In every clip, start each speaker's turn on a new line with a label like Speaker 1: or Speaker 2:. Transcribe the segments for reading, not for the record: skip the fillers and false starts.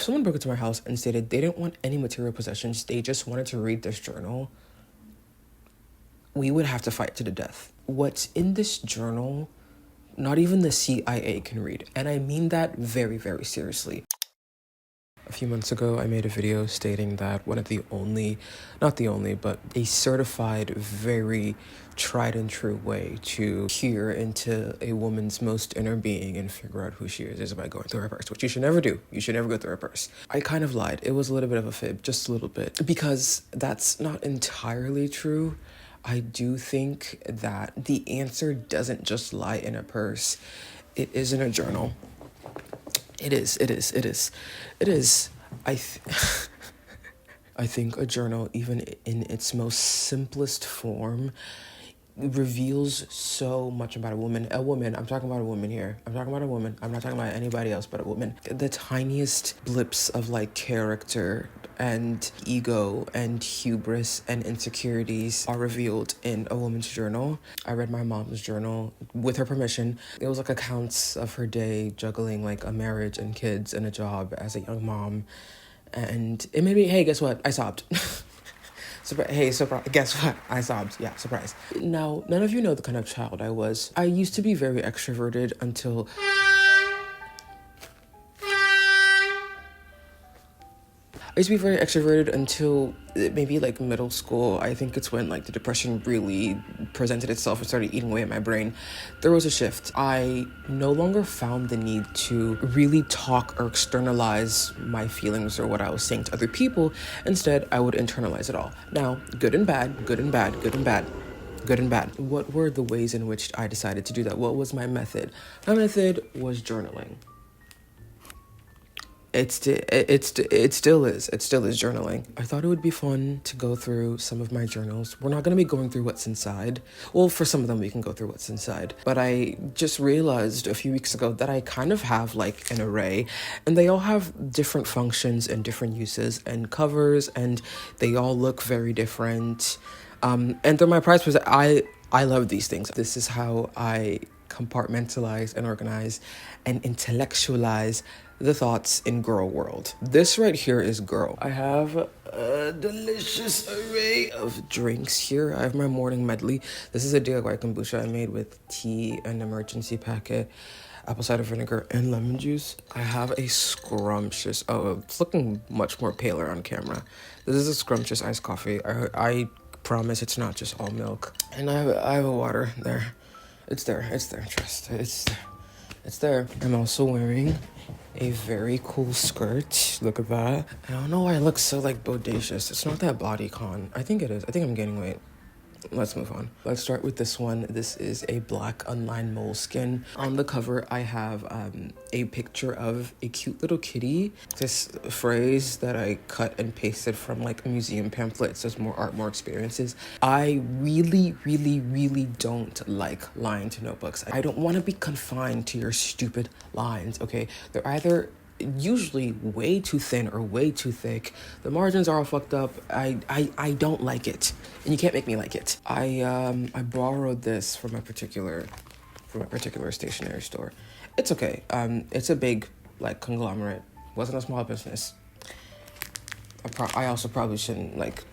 Speaker 1: Someone broke into my house and stated they didn't want any material possessions, they just wanted to read this journal, we would have to fight to the death. What's in this journal, not even the CIA can read. And I mean that very, very seriously. A few months ago, I made a video stating that one of the only, not the only, but a certified, very tried and true way to peer into a woman's most inner being and figure out who she is by going through her purse, which you should never do. You should never go through her purse. I kind of lied. It was a little bit of a fib, just a little bit, because that's not entirely true. I do think that the answer doesn't just lie in a purse. It is in a journal. It is. I think a journal, even in its most simplest form, reveals so much about a woman. I'm talking about a woman here. I'm talking about a woman. I'm not talking about anybody else but a woman. The tiniest blips of like character and ego and hubris and insecurities are revealed in a woman's journal. I read my mom's journal with her permission. It was like accounts of her day juggling like a marriage and kids and a job as a young mom. And it made me, hey, guess what? I sobbed. Surprise. Guess what? I sobbed. Yeah, surprise. Now, none of you know the kind of child I was. I used to be very extroverted until... maybe like middle school. I think it's when like the depression really presented itself and started eating away at my brain. There was a shift. I no longer found the need to really talk or externalize my feelings or what I was saying to other people. Instead, I would internalize it all. Now, good and bad, good and bad, good and bad. Good and bad. What were the ways in which I decided to do that? What was my method? My method was journaling. It still is journaling. I thought it would be fun to go through some of my journals. We're not going to be going through what's inside. Well, for some of them, we can go through what's inside. But I just realized a few weeks ago that I kind of have like an array, and they all have different functions and different uses and covers, and they all look very different. And they're my prized possessions. I love these things. This is how I compartmentalize and organize and intellectualize the thoughts in girl world. This right here is girl. I have a delicious array of drinks here. I have my morning medley. This is a DIY kombucha I made with tea, an emergency packet, apple cider vinegar, and lemon juice. I have a scrumptious, it's looking much more paler on camera. This is a scrumptious iced coffee. I promise it's not just all milk. And I have a water there. It's there, trust. It's there. I'm also wearing a very cool skirt. Look at that. I don't know why I look so like bodacious. It's not that bodycon. I think it is. I think I'm gaining weight. Let's move on. Let's start with this one. This is a black unlined moleskin. On the cover, I have a picture of a cute little kitty. This phrase that I cut and pasted from like a museum pamphlet. It says more art, more experiences. I really, really, really don't like lying to notebooks. I don't want to be confined to your stupid lines, okay? They're either usually way too thin or way too thick. The margins are all fucked up. I don't like it, and you can't make me like it. I borrowed this from a particular stationery store. It's okay. It's a big like conglomerate. Wasn't a small business. I also probably shouldn't like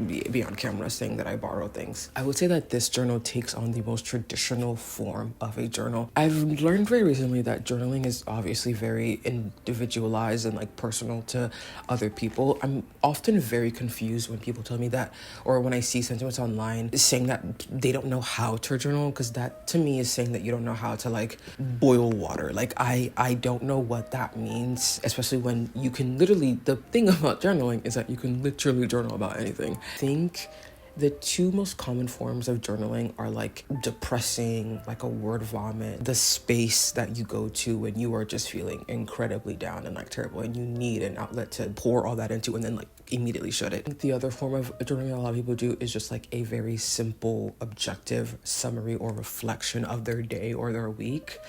Speaker 1: be on camera saying that I borrow things. I would say that this journal takes on the most traditional form of a journal. I've learned very recently that journaling is obviously very individualized and like personal to other people. I'm often very confused when people tell me that, or when I see sentiments online saying that they don't know how to journal, because that to me is saying that you don't know how to like boil water. Like I don't know what that means, especially when you can literally, the thing about journaling is that you can literally journal about anything. I think the two most common forms of journaling are like depressing, like a word vomit, the space that you go to when you are just feeling incredibly down and like terrible and you need an outlet to pour all that into and then like immediately shut it. The other form of journaling a lot of people do is just like a very simple, objective summary or reflection of their day or their week.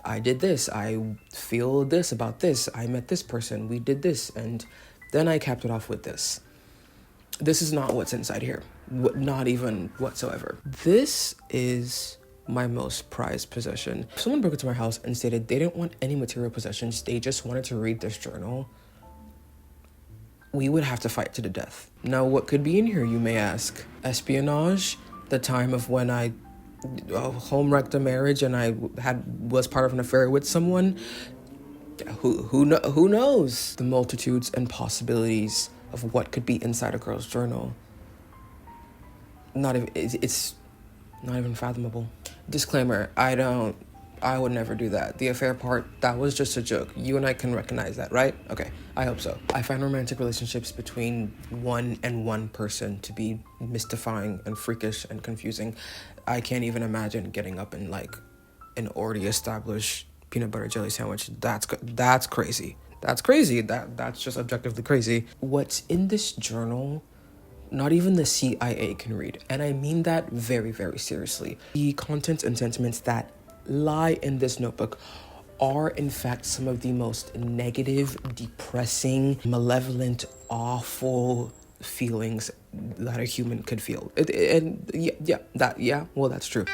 Speaker 1: I did this, I feel this about this, I met this person, we did this, and then I capped it off with this. This is not what's inside here. Not even whatsoever. This is my most prized possession. Someone broke into my house and stated they didn't want any material possessions. They just wanted to read this journal. we would have to fight to the death. Now, what could be in here, you may ask? Espionage, the time of when I home wrecked a marriage and I was part of an affair with someone. Who knows? The multitudes and possibilities of what could be inside a girl's journal. It's not even fathomable. Disclaimer, I would never do that. The affair part, that was just a joke. You and I can recognize that, right? Okay, I hope so. I find romantic relationships between one person to be mystifying and freakish and confusing. I can't even imagine getting up in like an already established peanut butter jelly sandwich. That's crazy. That's crazy. That's just objectively crazy. What's in this journal, not even the CIA can read. And I mean that very, very seriously. The contents and sentiments that lie in this notebook are in fact some of the most negative, depressing, malevolent, awful feelings that a human could feel. Well, that's true.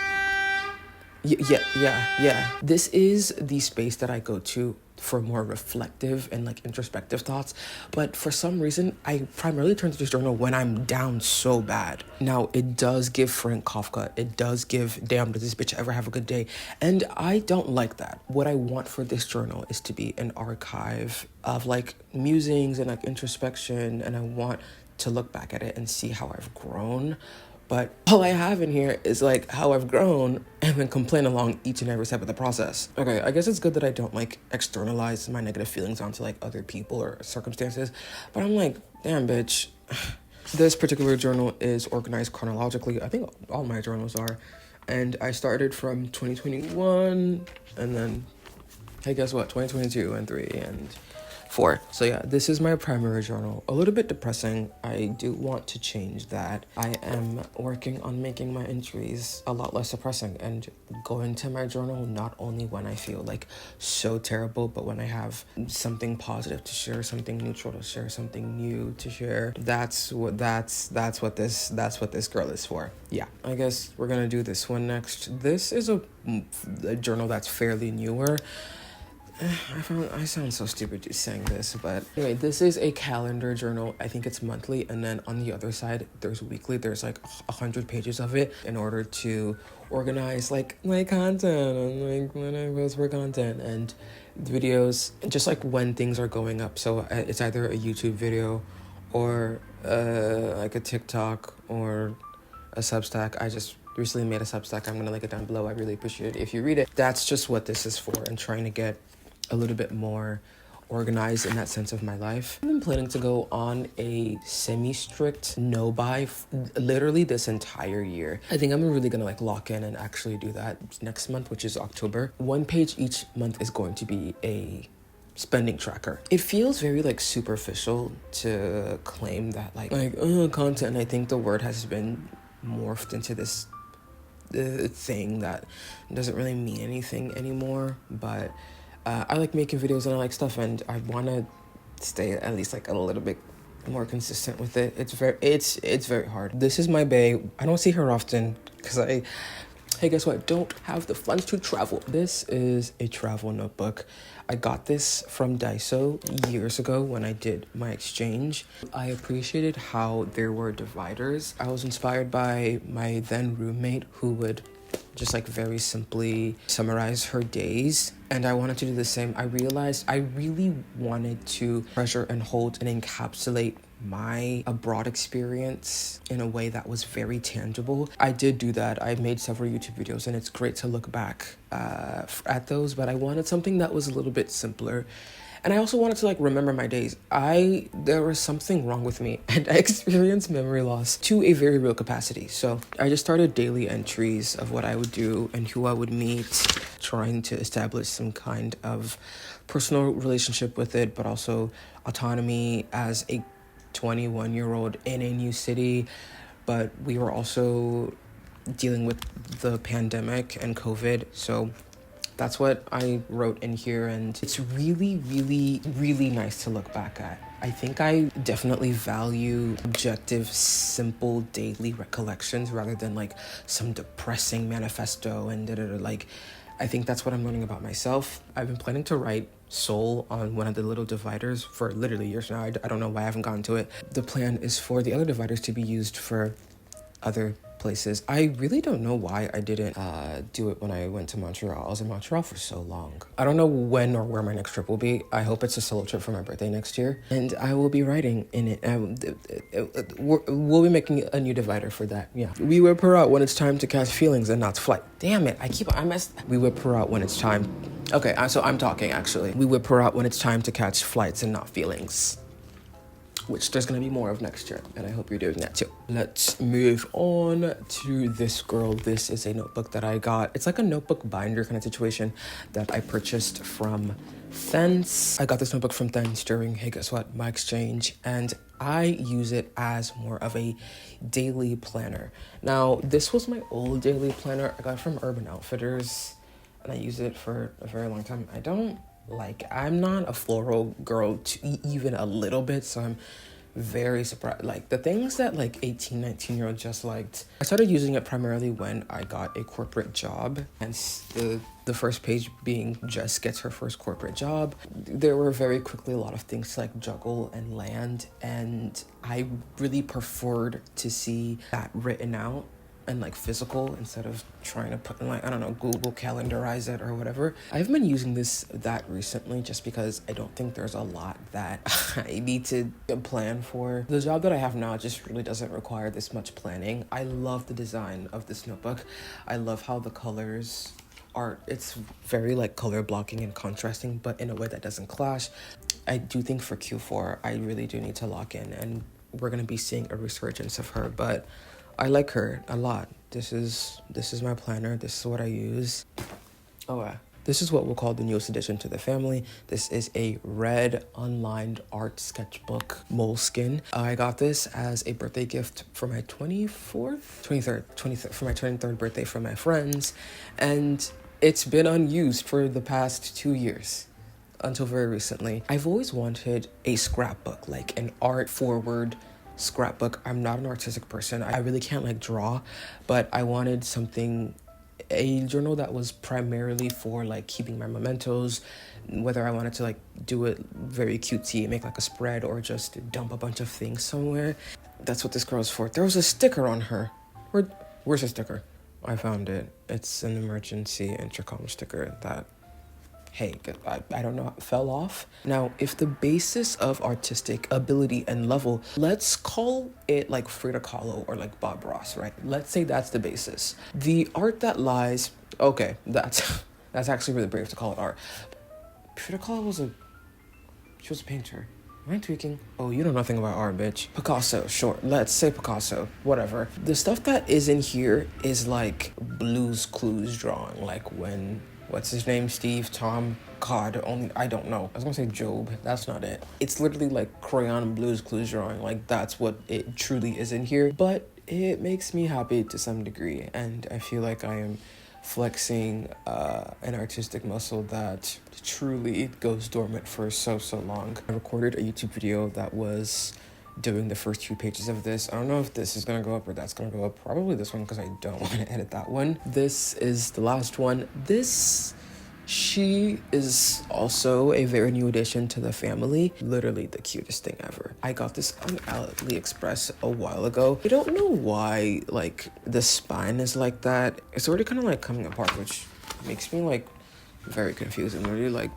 Speaker 1: Yeah. This is the space that I go to for more reflective and like introspective thoughts, but for some reason I primarily turn to this journal when I'm down so bad. Now, it does give Frank Kafka, it does give damn did this bitch ever have a good day, and I don't like that. What I want for this journal is to be an archive of like musings and like introspection, and I want to look back at it and see how I've grown. But all I have in here is like how I've grown and then complain along each and every step of the process. Okay, I guess it's good that I don't like externalize my negative feelings onto like other people or circumstances. But I'm like, damn bitch. This particular journal is organized chronologically. I think all my journals are. And I started from 2021 and then, hey, guess what? 2022 and 3 and 4. So yeah, this is my primary journal. A little bit depressing. I do want to change that. I am working on making my entries a lot less depressing and go into my journal not only when I feel like so terrible, but when I have something positive to share, something neutral to share, something new to share. That's what this girl is for. Yeah, I guess we're gonna do this one next. This is a journal that's fairly newer. I sound so stupid just saying this, but anyway, this is a calendar journal. I think it's monthly, and then on the other side, there's weekly. There's like 100 pages of it in order to organize like my content and like when I post for content and videos, just like when things are going up. So it's either a YouTube video or like a TikTok or a Substack. I just recently made a Substack. I'm gonna link it down below. I really appreciate it if you read it. That's just what this is for, and trying to get a little bit more organized in that sense of my life. I've been planning to go on a semi-strict no-buy literally this entire year. I think I'm really gonna like lock in and actually do that next month, which is October. One page each month is going to be a spending tracker. It feels very like superficial to claim that like content, and I think the word has been morphed into this thing that doesn't really mean anything anymore, but I like making videos and I like stuff, and I want to stay at least like a little bit more consistent with it. It's very hard. This is my bae. I don't see her often because hey, guess what? Don't have the funds to travel. This is a travel notebook. I got this from Daiso years ago when I did my exchange. I appreciated how there were dividers. I was inspired by my then roommate who would just like very simply summarize her days, and I wanted to do the same. I realized I really wanted to treasure and hold and encapsulate my abroad experience in a way that was very tangible. I did do that. I made several YouTube videos, and it's great to look back at those, but I wanted something that was a little bit simpler. And I also wanted to like remember my days. There was something wrong with me, and I experienced memory loss to a very real capacity. So I just started daily entries of what I would do and who I would meet, trying to establish some kind of personal relationship with it, but also autonomy as a 21-year-old in a new city. But we were also dealing with the pandemic and COVID, so that's what I wrote in here, and it's really, really, really nice to look back at. I think I definitely value objective, simple daily recollections rather than like some depressing manifesto and like, I think that's what I'm learning about myself. I've been planning to write sole on one of the little dividers for literally years now. I don't know why I haven't gotten to it. The plan is for the other dividers to be used for other places. I really don't know why I didn't do it when I went to Montreal. I was in Montreal for so long. I don't know when or where my next trip will be. I hope it's a solo trip for my birthday next year, and I will be writing in it. We'll be making a new divider for that. Yeah, we whip her out when it's time to catch feelings and not flight. Damn it, I messed. We whip her out when it's time. Okay, so I'm talking actually. We whip her out when it's time to catch flights and not feelings, which there's going to be more of next year, and I hope you're doing that too. Let's move on to this girl. This is a notebook that I got. It's like a notebook binder kind of situation that I purchased from Thens. I got this notebook from Thens during, hey, guess what, my exchange, and I use it as more of a daily planner. Now, this was my old daily planner. I got it from Urban Outfitters, and I used it for a very long time. I'm not a floral girl even a little bit, so I'm very surprised. Like, the things that like 18, 19-year-old just liked, I started using it primarily when I got a corporate job, and the first page being Jess gets her first corporate job. There were very quickly a lot of things to like juggle and land, and I really preferred to see that written out and like physical instead of trying to put in like, I don't know, Google calendarize it or whatever. I've been using that recently just because I don't think there's a lot that I need to plan for. The job that I have now just really doesn't require this much planning. I love the design of this notebook. I love how the colors are, it's very like color blocking and contrasting, but in a way that doesn't clash. I do think for Q4, I really do need to lock in, and we're gonna be seeing a resurgence of her, but I like her a lot. This is my planner. This is what I use. This is what we'll call the newest addition to the family. This is a red unlined art sketchbook moleskin. I got this as a birthday gift for my 23rd, for my 23rd birthday from my friends, and it's been unused for the past 2 years. Until very recently. I've always wanted a scrapbook, like an art forward scrapbook. I'm not an artistic person. I really can't like draw, but I wanted a journal that was primarily for like keeping my mementos, whether I wanted to like do it very cutesy, make like a spread, or just dump a bunch of things somewhere. That's what this girl's for. There was a sticker on her. Where's the sticker? I found it. It's an emergency intercom sticker that, hey, I don't know, fell off. Now, if the basis of artistic ability and level, let's call it like Frida Kahlo or like Bob Ross, right? Let's say that's the basis. The art that lies, okay, that's actually really brave to call it art. Frida Kahlo was a painter. Am I tweaking? Oh, you know nothing about art, bitch. Picasso, sure. Let's say Picasso, whatever. The stuff that is in here is like Blue's Clues drawing, like when, what's his name? Steve, Tom, God, I don't know. I was gonna say Job. That's not it. It's literally like crayon Blue's Clues drawing. Like, that's what it truly is in here. But it makes me happy to some degree. And I feel like I am flexing an artistic muscle that truly goes dormant for so long. I recorded a YouTube video that was doing the first 2 pages of this. I don't know if this is gonna go up or that's gonna go up. Probably this one, because I don't want to edit that one. This is the last one. She is also a very new addition to the family. Literally the cutest thing ever. I got this on AliExpress a while ago. I don't know why like the spine is like that. It's already kind of like coming apart, which makes me like very confused. I'm really like,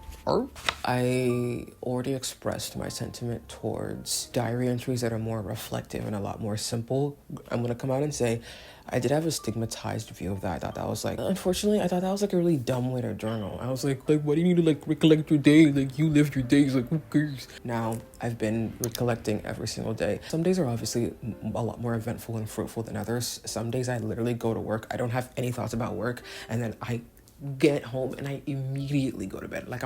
Speaker 1: I already expressed my sentiment towards diary entries that are more reflective and a lot more simple. I'm gonna come out and say I did have a stigmatized view of that. I thought that was like, unfortunately, I thought that was like a really dumb way to journal. I was like, why do you need to like recollect your day? Like, you lived your days, like, who cares? Now, I've been recollecting every single day. Some days are obviously a lot more eventful and fruitful than others. Some days I literally go to work, I don't have any thoughts about work, and then I get home and I immediately go to bed. Like,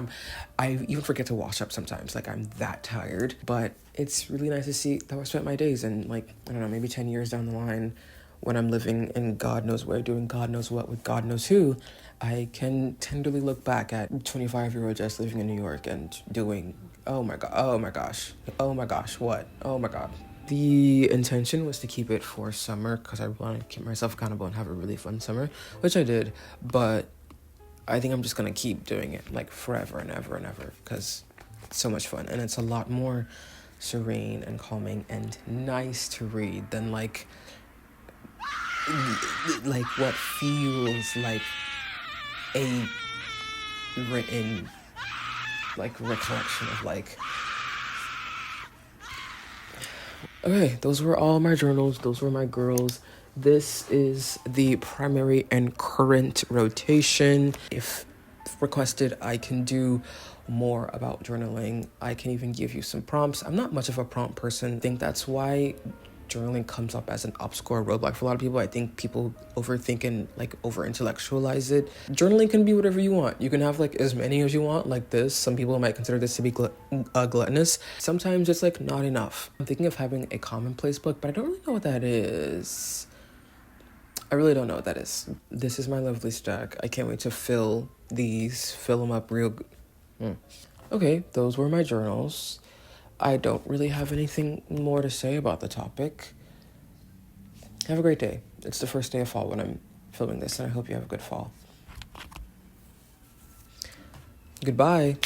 Speaker 1: I even forget to wash up sometimes. Like, I'm that tired. But it's really nice to see that I spent my days, and like, I don't know, maybe 10 years down the line, when I'm living in God knows where, doing God knows what with God knows who, I can tenderly look back at 25-year-old Jess living in New York and doing, oh my gosh, what? Oh my God. The intention was to keep it for summer because I wanted to keep myself accountable and have a really fun summer, which I did. But I think I'm just gonna keep doing it like forever and ever and ever, because it's so much fun and it's a lot more serene and calming and nice to read than like what feels like a written like recollection of like. Okay, those were all my journals. Those were my girls. This is the primary and current rotation. If requested, I can do more about journaling. I can even give you some prompts. I'm not much of a prompt person. I think that's why journaling comes up as an obstacle or roadblock for a lot of people. I think people overthink and like over intellectualize it. Journaling can be whatever you want. You can have like as many as you want, like this. Some people might consider this to be gluttonous. Sometimes it's like not enough. I'm thinking of having a commonplace book, but I don't really know what that is. I really don't know what that is. This is my lovely stack. I can't wait to fill them up real good. Okay, those were my journals. I don't really have anything more to say about the topic. Have a great day. It's the first day of fall when I'm filming this, and I hope you have a good fall. Goodbye.